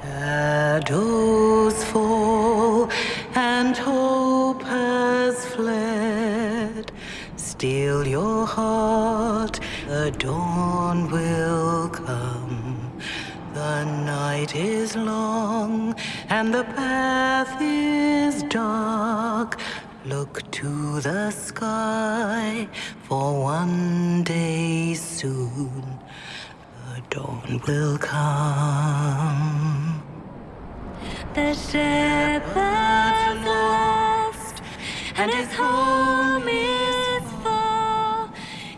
Shadows fall and hope has fled. Still your heart, the dawn will come. The night is long and the path is dark. Look to the sky, for one day soon the dawn will come. The shepherd's lost, and his home is far.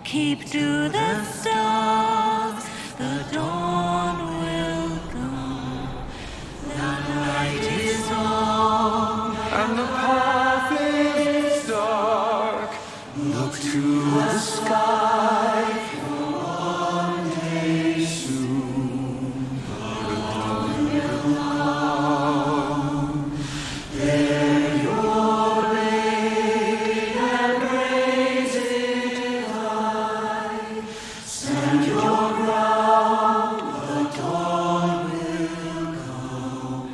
Keep to the stars, the dawn will come. The night is long, and the path is dark. Look to the sky, for one day soon the dawn will come. Bear your blade and raise it high. Stand your ground, the dawn will come.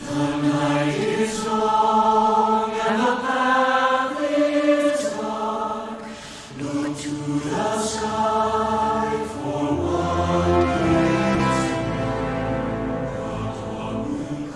The night is long and the path is dark. Look to the sky, for one day soon the dawn will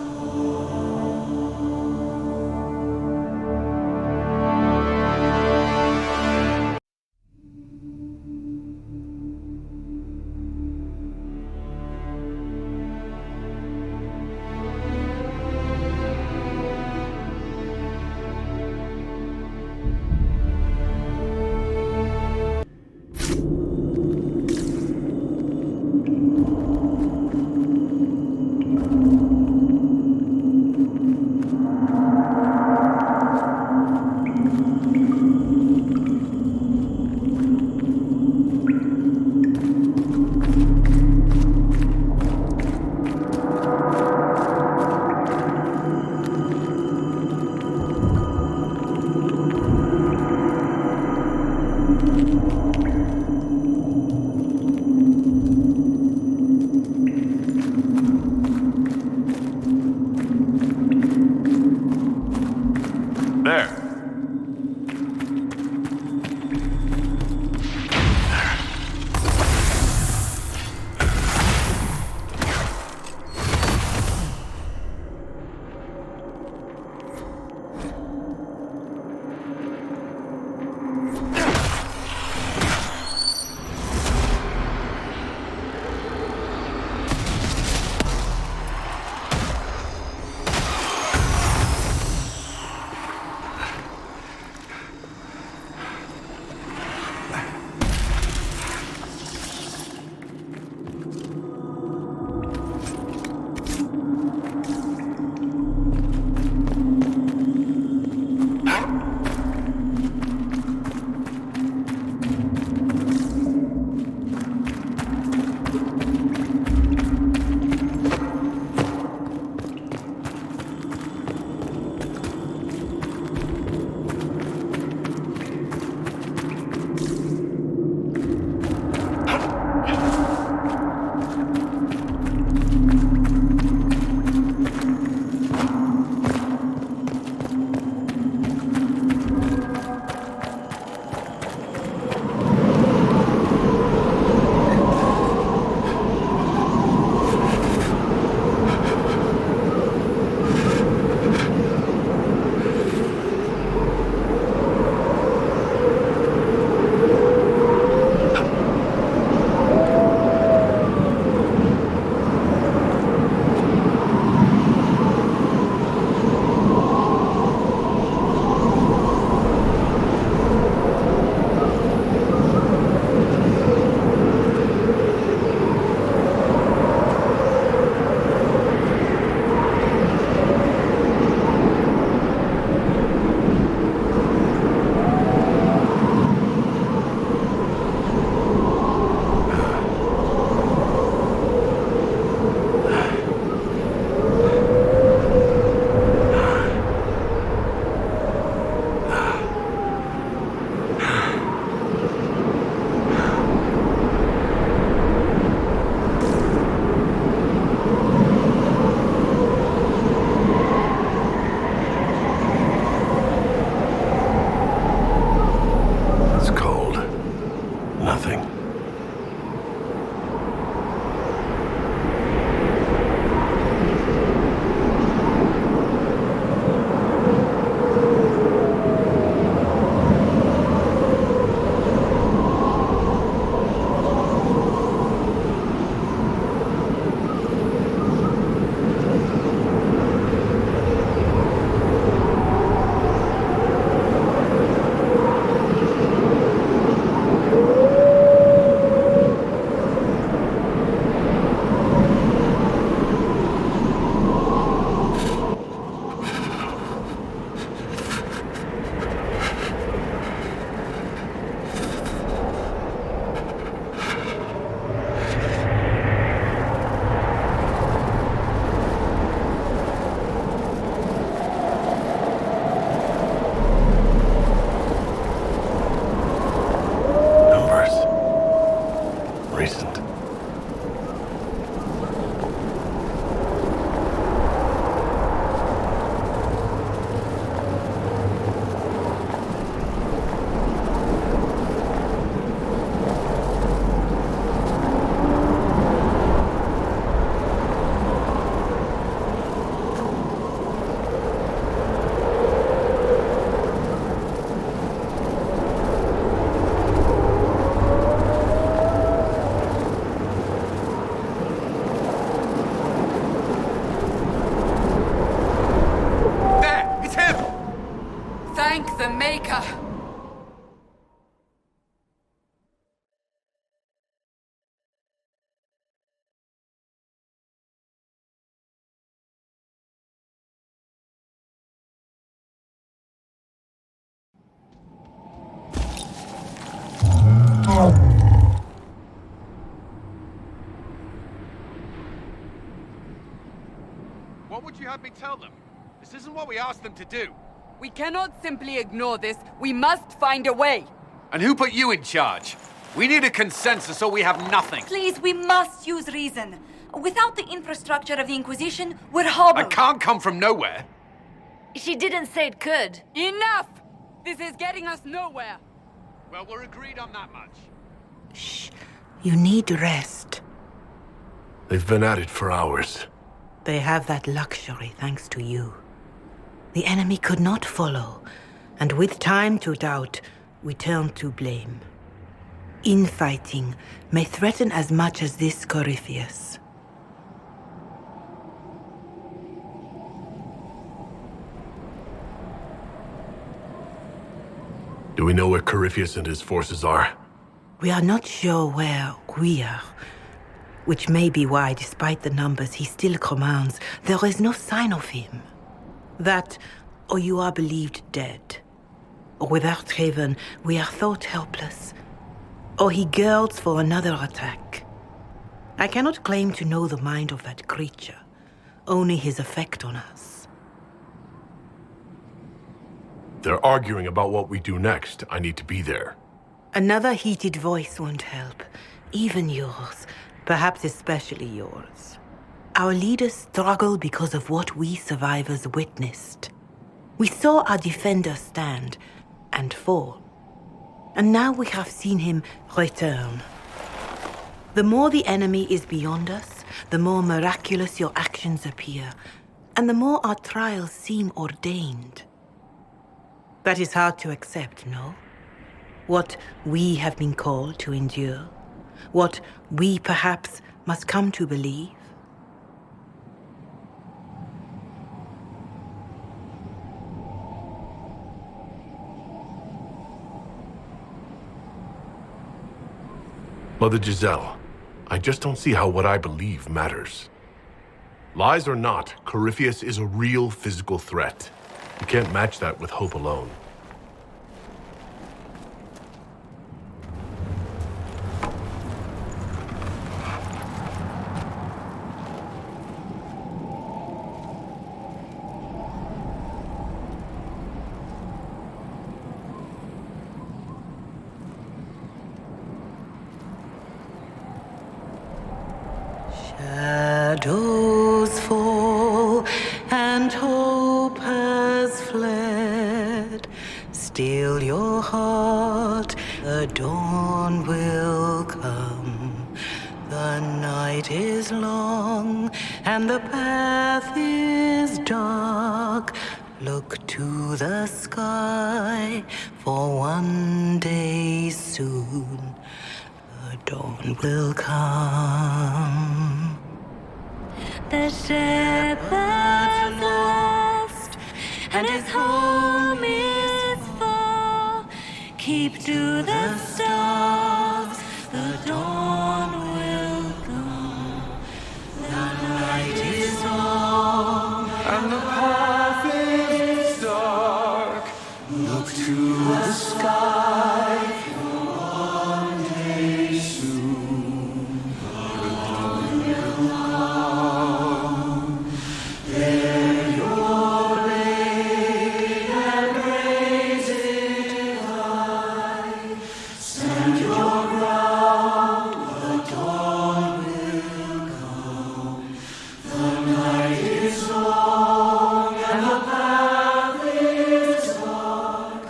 What would you have me tell them? This isn't what we asked them to do. We cannot simply ignore this. We must find a way. And who put you in charge? We need a consensus or we have nothing. Please, we must use reason. Without the infrastructure of the Inquisition, we're hobbled. I can't come from nowhere. She didn't say it could. Enough! This is getting us nowhere. Well, we're agreed on that much. Shh. You need rest. They've been at it for hours. They have that luxury thanks to you. The enemy could not follow, and with time to doubt, we turn to blame. Infighting may threaten as much as this Corypheus. Do we know where Corypheus and his forces are? We are not sure where we are, which may be why, despite the numbers he still commands, there is no sign of him. That, or you are believed dead. Or without Haven, we are thought helpless. Or he girds for another attack. I cannot claim to know the mind of that creature, only his effect on us. They're arguing about what we do next. I need to be there. Another heated voice won't help, even yours, perhaps especially yours. Our leaders struggle because of what we survivors witnessed. We saw our defender stand and fall. And now we have seen him return. The more the enemy is beyond us, the more miraculous your actions appear, and the more our trials seem ordained. That is hard to accept, no? What we have been called to endure, what we perhaps must come to believe. Mother Giselle, I just don't see how what I believe matters. Lies or not, Corypheus is a real physical threat. You can't match that with hope alone. Shadows fall and hope has fled. Still your heart, the dawn will come. The night is long and the path is dark. Look to the sky, for one day soon the dawn will come. The shepherd's lost, and his home is far. Keep to the stars, the dawn will come. The night is long, And the path is dark. Look to the sky. For one day soon, the dawn will come. Bear your blade and raise it high. Stand your ground. The dawn will come. The night is long and the path is dark.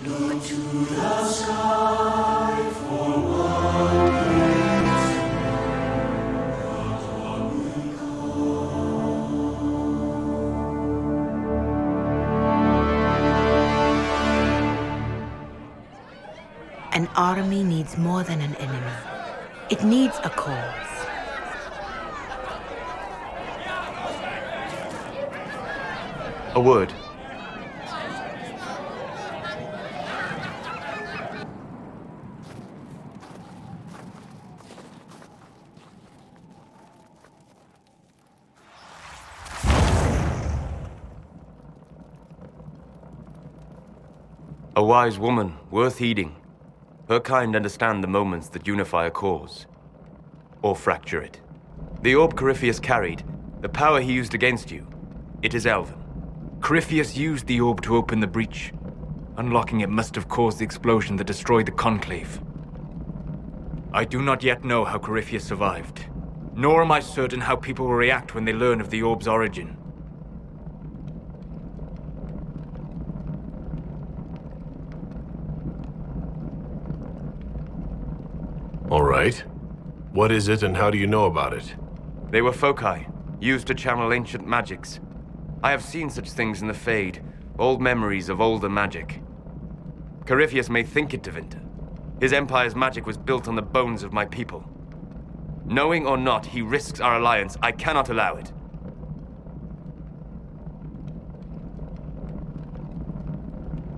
Look to the sky for one day. An army needs more than an enemy. It needs a cause. A word. A wise woman, worth heeding. Her kind understand the moments that unify a cause, or fracture it. The orb Corypheus carried, the power he used against you, It is Elven. Corypheus used the orb to open the breach. Unlocking it must have caused the explosion that destroyed the Conclave. I do not yet know how Corypheus survived, nor am I certain how people will react when they learn of the orb's origin. All right. What is it and how do you know about it? They were foci, used to channel ancient magics. I have seen such things in the Fade, old memories of older magic. Corypheus may think it Tevinter. His empire's magic was built on the bones of my people. Knowing or not, he risks our alliance. I cannot allow it.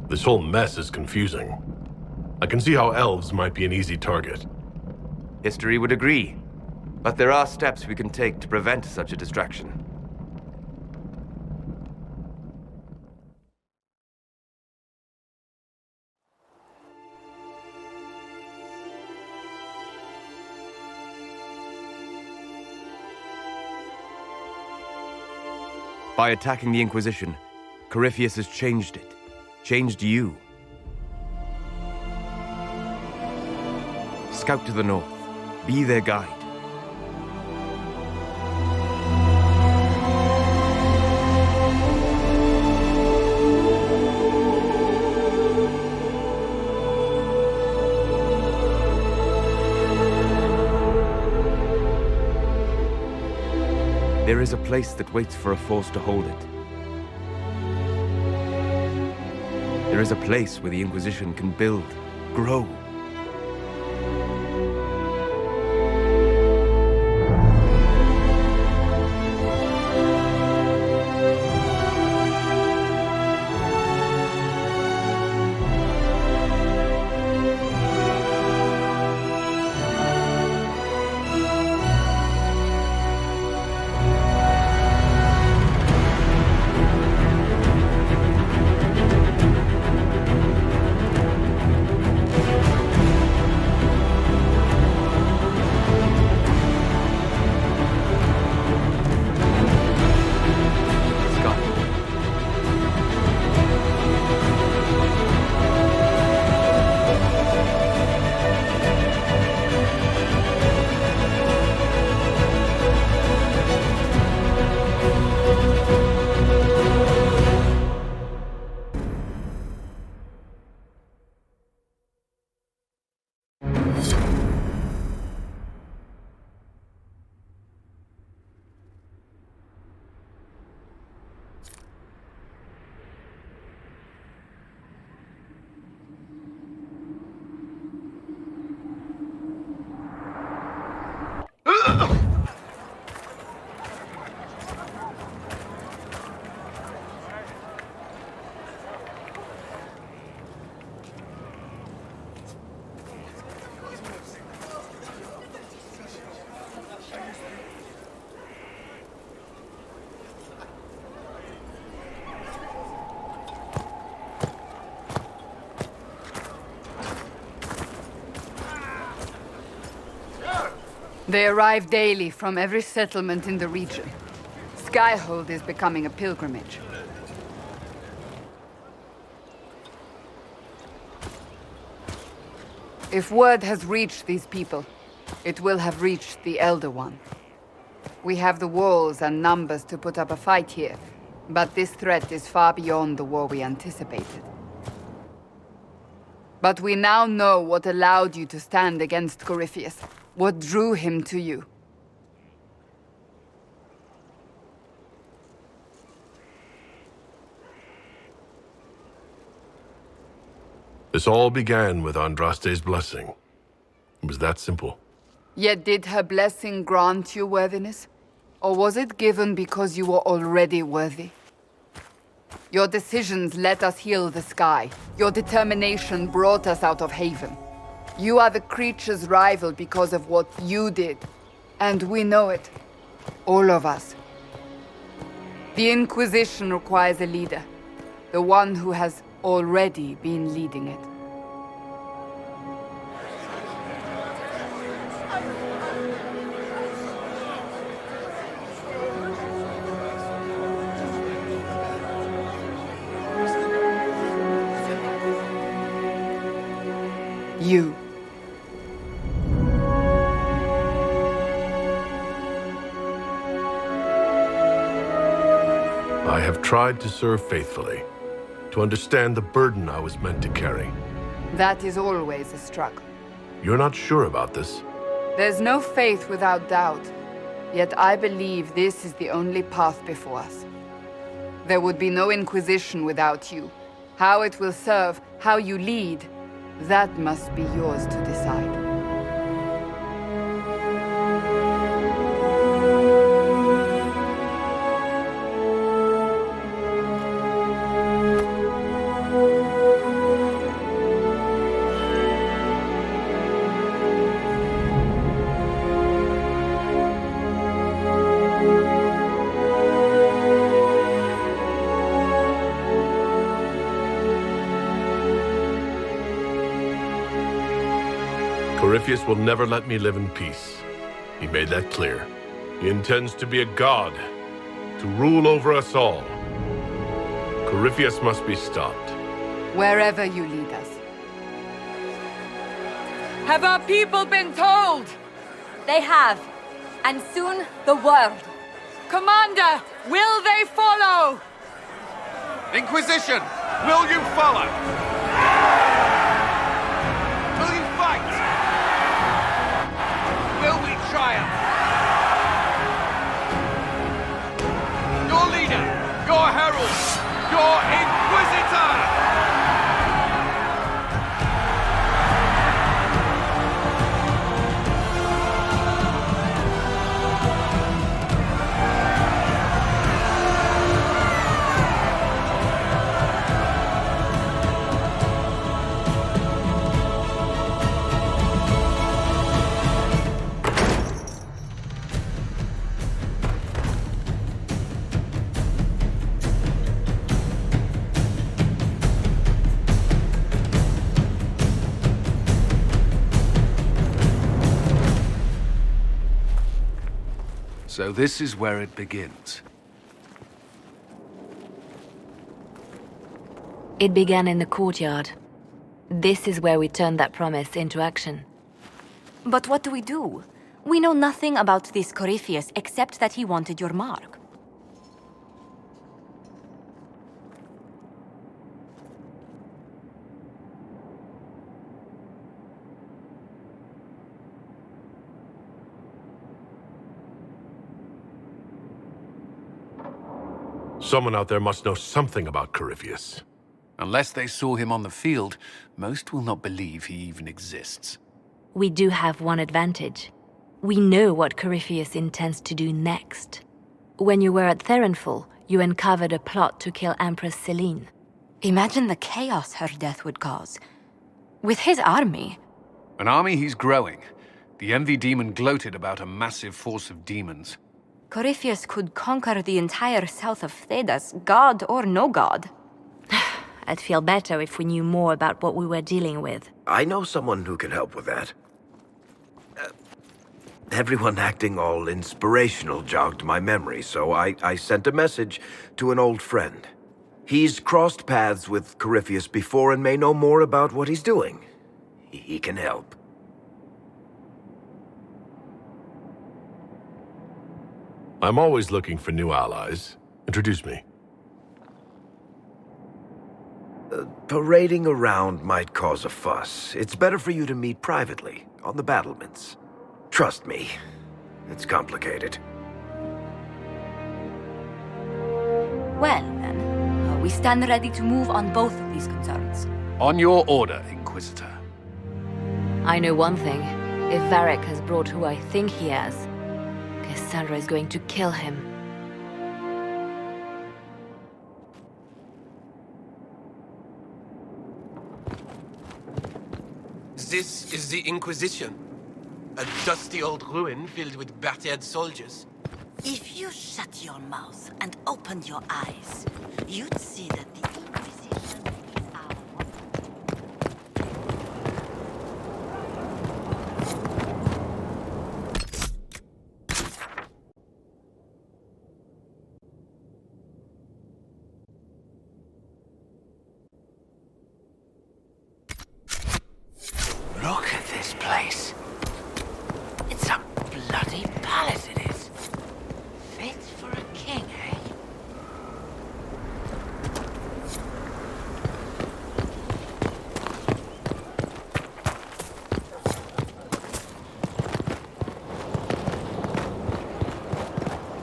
This whole mess is confusing. I can see how elves might be an easy target. History would agree, but there are steps we can take to prevent such a distraction. By attacking the Inquisition, Corypheus has changed it. Changed you. Scout to the north. Be their guide. There is a place that waits for a force to hold it. There is a place where the Inquisition can build, grow. They arrive daily from every settlement in the region. Skyhold is becoming a pilgrimage. If word has reached these people, it will have reached the Elder One. We have the walls and numbers to put up a fight here, but this threat is far beyond the war we anticipated. But we now know what allowed you to stand against Corypheus, what drew him to you. This all began with Andraste's blessing. It was that simple. Yet did her blessing grant you worthiness? Or was it given because you were already worthy? Your decisions let us heal the sky. Your determination brought us out of Haven. You are the creature's rival because of what you did. And we know it. All of us. The Inquisition requires a leader. The one who has already been leading it. I have tried to serve faithfully, to understand the burden I was meant to carry. That is always a struggle. You're not sure about this? There's no faith without doubt. Yet I believe this is the only path before us. There would be no Inquisition without you. How it will serve, how you lead, that must be yours to decide. Corypheus will never let me live in peace. He made that clear. He intends to be a god, to rule over us all. Corypheus must be stopped. Wherever you lead us. Have our people been told? They have. And soon, the world. Commander, will they follow? Inquisition, will you follow? Will you fight? Will we triumph? Your leader, your herald, your Inquisitor! So this is where it begins. It began in the courtyard. This is where we turned that promise into action. But what do we do? We know nothing about this Corypheus except that he wanted your mark. Someone out there must know something about Corypheus. Unless they saw him on the field, most will not believe he even exists. We do have one advantage. We know what Corypheus intends to do next. When you were at Therenfall, you uncovered a plot to kill Empress Celine. Imagine the chaos her death would cause. With his army. An army he's growing. The envy demon gloated about a massive force of demons. Corypheus could conquer the entire south of Thedas, god or no god. I'd feel better if we knew more about what we were dealing with. I know someone who can help with that. Everyone acting all inspirational jogged my memory, so I sent a message to an old friend. He's crossed paths with Corypheus before and may know more about what he's doing. He can help. I'm always looking for new allies. Introduce me. Parading around might cause a fuss. It's better for you to meet privately, on the battlements. Trust me, it's complicated. Well, then, we stand ready to move on both of these concerns. On your order, Inquisitor. I know one thing. If Varric has brought who I think he has, Cassandra is going to kill him. This is the Inquisition. A dusty old ruin filled with battered soldiers. If you shut your mouth and open your eyes, you'd see that the Inquisition is our Look at this place. It's a bloody palace, it is. Fit for a king, eh?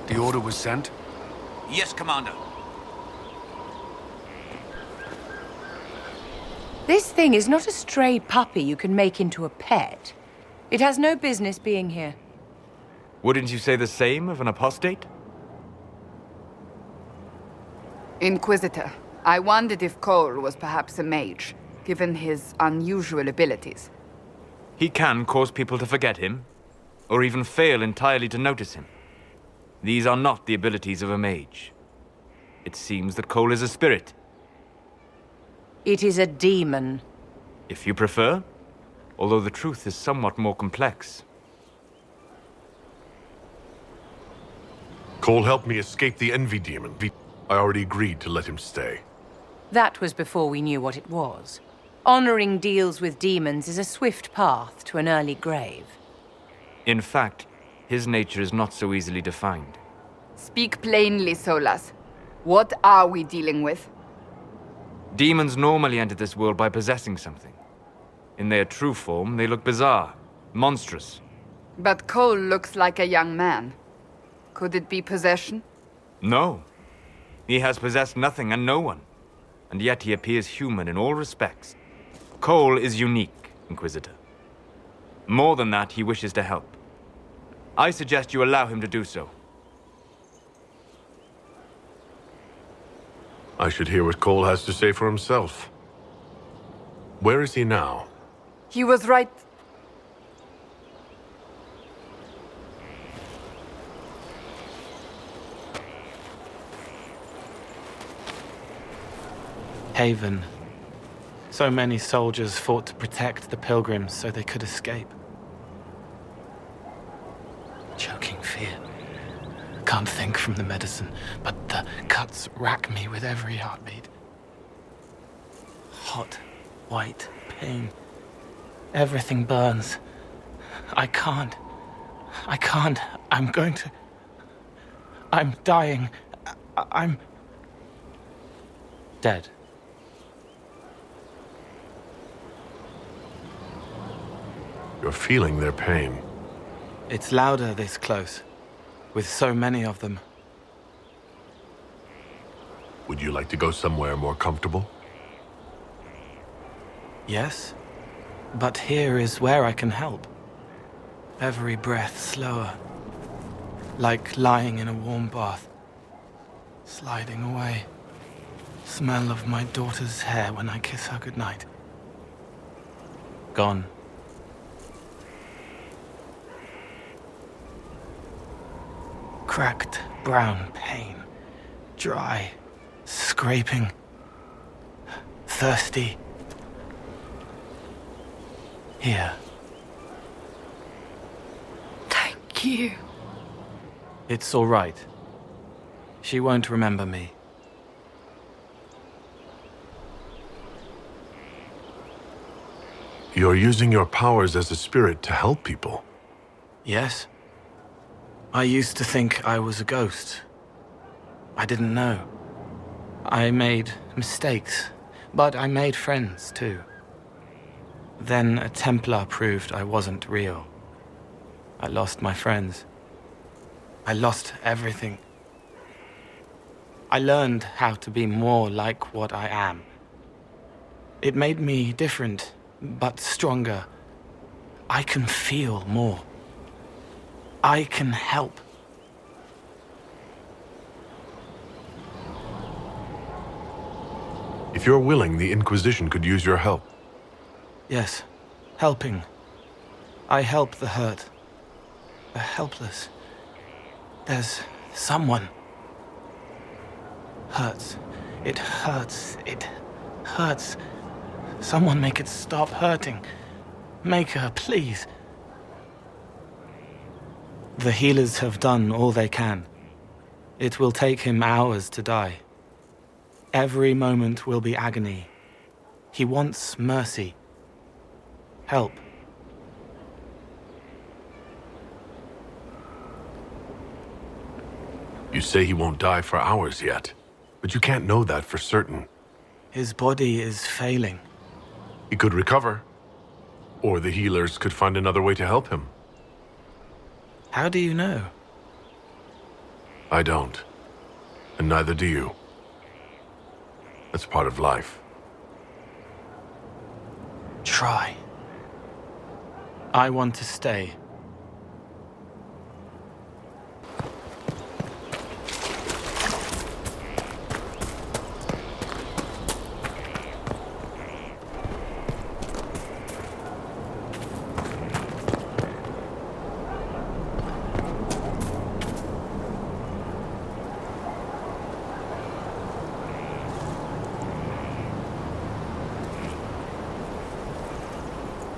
The order was sent? Yes, Commander. This thing is not a stray puppy you can make into a pet. It has no business being here. Wouldn't you say the same of an apostate? Inquisitor, I wondered if Cole was perhaps a mage, given his unusual abilities. He can cause people to forget him, or even fail entirely to notice him. These are not the abilities of a mage. It seems that Cole is a spirit. It is a demon. If you prefer, although the truth is somewhat more complex. Cole helped me escape the envy demon. I already agreed to let him stay. That was before we knew what it was. Honoring deals with demons is a swift path to an early grave. In fact, his nature is not so easily defined. Speak plainly, Solas. What are we dealing with? Demons normally enter this world by possessing something. In their true form, they look bizarre, monstrous. But Cole looks like a young man. Could it be possession? No. He has possessed nothing and no one. And yet he appears human in all respects. Cole is unique, Inquisitor. More than that, he wishes to help. I suggest you allow him to do so. I should hear what Cole has to say for himself. Where is he now? He was right. Haven. So many soldiers fought to protect the pilgrims so they could escape. Choking fear. Can't think from the medicine, but the cuts rack me with every heartbeat. Hot, white pain. Everything burns. I can't. I'm going to... I'm dying. I'm... dead. You're feeling their pain. It's louder this close, with so many of them. Would you like to go somewhere more comfortable? Yes, but here is where I can help. Every breath slower, like lying in a warm bath, sliding away. Smell of my daughter's hair when I kiss her goodnight. Gone. Cracked brown pain, dry, scraping, thirsty. Here. Thank you. It's all right. She won't remember me. You're using your powers as a spirit to help people. Yes. I used to think I was a ghost. I didn't know. I made mistakes, but I made friends too. Then a Templar proved I wasn't real. I lost my friends. I lost everything. I learned how to be more like what I am. It made me different, but stronger. I can feel more. I can help. If you're willing, the Inquisition could use your help. Yes, helping. I help the hurt, the helpless. There's someone. Hurts. It hurts. It hurts. Someone make it stop hurting. Make her, please. The healers have done all they can. It will take him hours to die. Every moment will be agony. He wants mercy. Help. You say he won't die for hours yet, but you can't know that for certain. His body is failing. He could recover, or the healers could find another way to help him. How do you know? I don't. And neither do you. That's part of life. Try. I want to stay.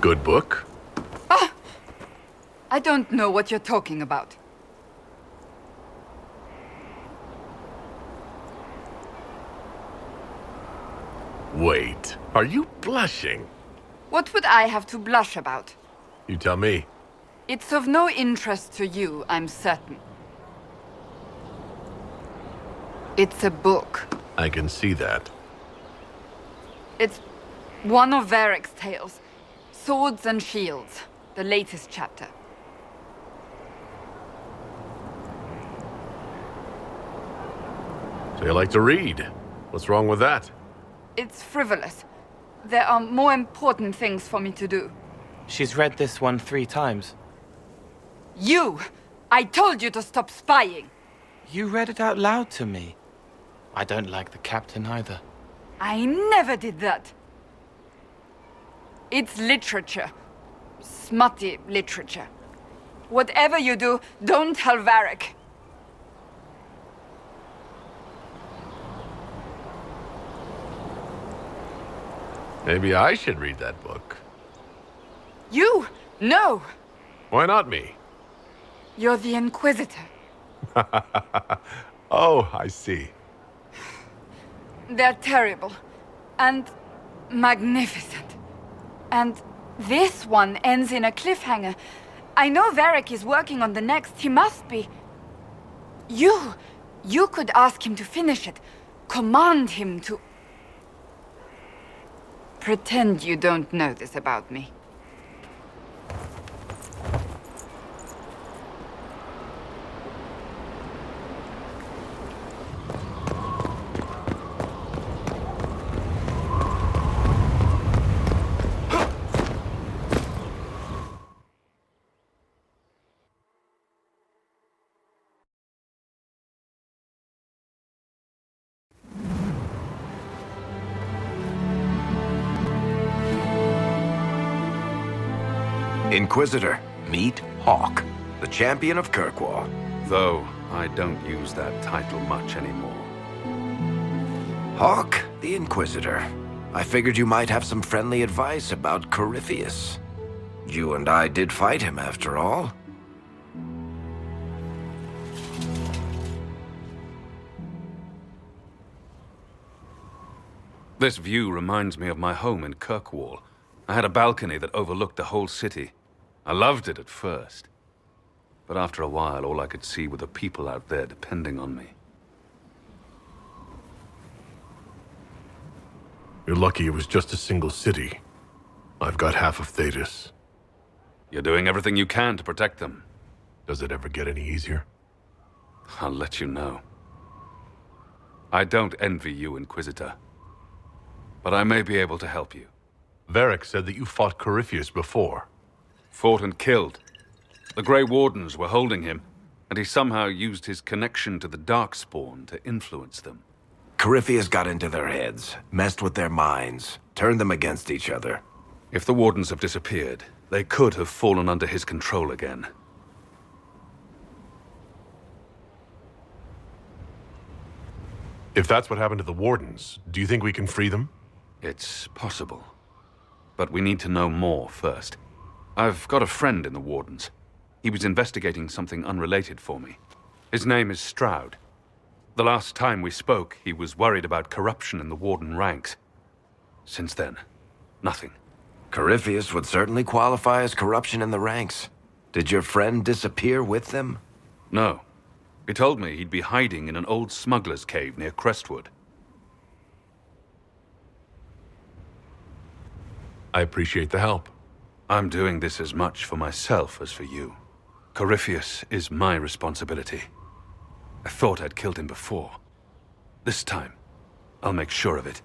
Good book? I don't know what you're talking about. Wait, are you blushing? What would I have to blush about? You tell me. It's of no interest to you, I'm certain. It's a book. I can see that. It's one of Varric's tales. Swords and Shields, the latest chapter. So you like to read. What's wrong with that? It's frivolous. There are more important things for me to do. She's read this one 3 times. You! I told you to stop spying! You read it out loud to me. I don't like the captain either. I never did that. It's literature. Smutty literature. Whatever you do, don't tell Varric. Maybe I should read that book. You? No! Why not me? You're the Inquisitor. Oh, I see. They're terrible. And magnificent. And this one ends in a cliffhanger. I know Varric is working on the next. He must be. You could ask him to finish it. Command him to... Pretend you don't know this about me. Inquisitor, meet Hawk, the champion of Kirkwall. Though I don't use that title much anymore. Hawk, the Inquisitor. I figured you might have some friendly advice about Corypheus. You and I did fight him, after all. This view reminds me of my home in Kirkwall. I had a balcony that overlooked the whole city. I loved it at first. But after a while, all I could see were the people out there depending on me. You're lucky it was just a single city. I've got half of Thedas. You're doing everything you can to protect them. Does it ever get any easier? I'll let you know. I don't envy you, Inquisitor. But I may be able to help you. Varric said that you fought Corypheus before. Fought and killed. The Grey Wardens were holding him, and he somehow used his connection to the Darkspawn to influence them. Corypheus got into their heads, messed with their minds, turned them against each other. If the Wardens have disappeared, they could have fallen under his control again. If that's what happened to the Wardens, do you think we can free them? It's possible. But we need to know more first. I've got a friend in the Wardens. He was investigating something unrelated for me. His name is Stroud. The last time we spoke, he was worried about corruption in the Warden ranks. Since then, nothing. Corypheus would certainly qualify as corruption in the ranks. Did your friend disappear with them? No. He told me he'd be hiding in an old smuggler's cave near Crestwood. I appreciate the help. I'm doing this as much for myself as for you. Corypheus is my responsibility. I thought I'd killed him before. This time, I'll make sure of it.